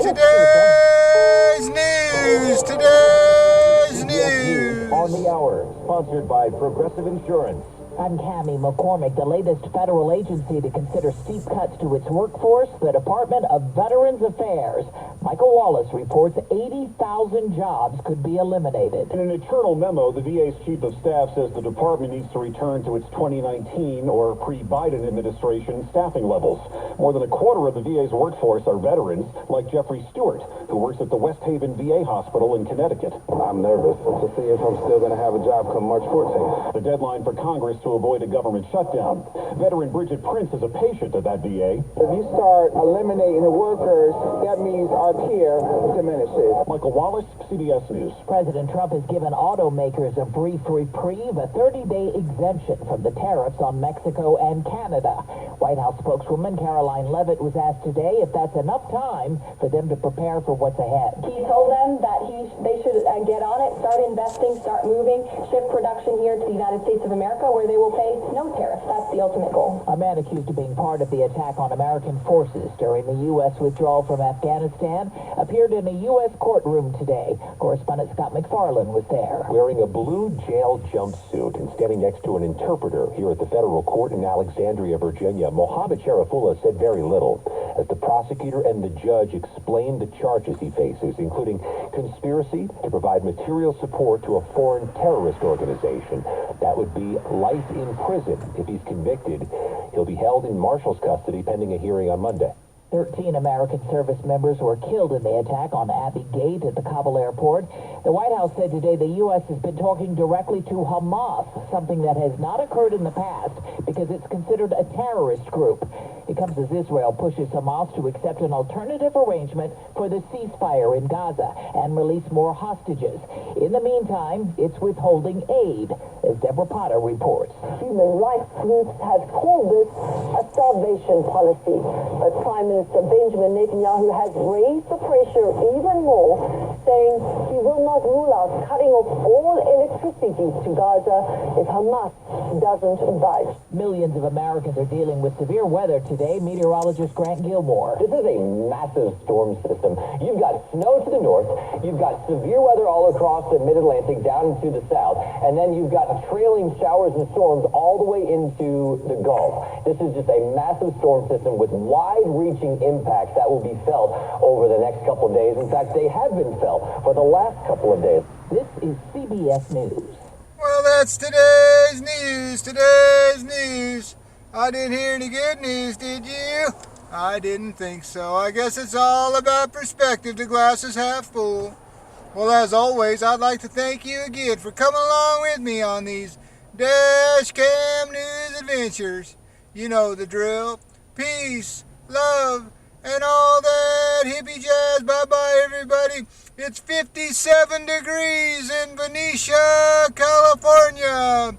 Today's news. On the hour, sponsored by Progressive Insurance. I'm Cammie McCormick. The latest federal agency to consider steep cuts to its workforce, the Department of Veterans Affairs. Michael Wallace reports 80,000 jobs could be eliminated. In an internal memo, the VA's chief of staff says the department needs to return to its 2019 or pre-Biden administration staffing levels. More than a quarter of the VA's workforce are veterans, like Jeffrey Stewart, who works at the West Haven VA Hospital in Connecticut. I'm nervous to see if I'm still going to have a job come March 14th. The deadline for Congress to avoid a government shutdown. Veteran Bridget Prince is a patient at that VA. If you start eliminating the workers, that means our care diminishes. Michael Wallace, CBS News. President Trump has given automakers a brief reprieve, a 30-day exemption from the tariffs on Mexico and Canada. White House spokeswoman Caroline Leavitt was asked today if that's enough time for them to prepare for what's ahead. He told them that they should get on it, start investing, start moving, shift production here to the United States of America, where they will pay no tariffs. That's the ultimate goal. A man accused of being part of the attack on American forces during the U.S. withdrawal from Afghanistan appeared in a U.S. courtroom today. Correspondent Scott McFarland was there. Wearing a blue jail jumpsuit and standing next to an interpreter here at the federal court in Alexandria, Virginia, Mohammed Sharifullah said very little as the prosecutor and the judge explained the charges he faces, including conspiracy to provide material support to a foreign terrorist organization. That would be life in prison. If he's convicted, he'll be held in Marshall's custody pending a hearing on Monday. 13 American service members were killed in the attack on Abbey Gate at the Kabul airport. The White House said today the U.S. has been talking directly to Hamas, something that has not occurred in the past because it's considered a terrorist group. It comes as Israel pushes Hamas to accept an alternative arrangement for the ceasefire in Gaza and release more hostages. In the meantime, it's withholding aid, as Deborah Potter reports. Human rights groups have called this a starvation policy, but Prime Minister Benjamin Netanyahu has raised the pressure even more, saying he will not rule out cutting off all electricity to Gaza if Hamas doesn't budge. Millions of Americans are dealing with severe weather today. Meteorologist Grant Gilmore. This is a massive storm system. You've got snow to the north, you've got severe weather all across the mid-Atlantic down into the south, and then you've got trailing showers and storms all the way into the Gulf. This is just a massive storm system with wide-reaching impacts that will be felt over the next couple of days. In fact, they have been felt for the last couple of days. This is CBS News. Well, that's today's news. I didn't hear any good news, did you? I didn't think so. I guess it's all about perspective. The glass is half full. Well, as always, I'd like to thank you again for coming along with me on these Dash Cam News adventures. You know the drill. Peace, love, and all that hippie jazz. Bye-bye, everybody. It's 57 degrees in Benicia, California.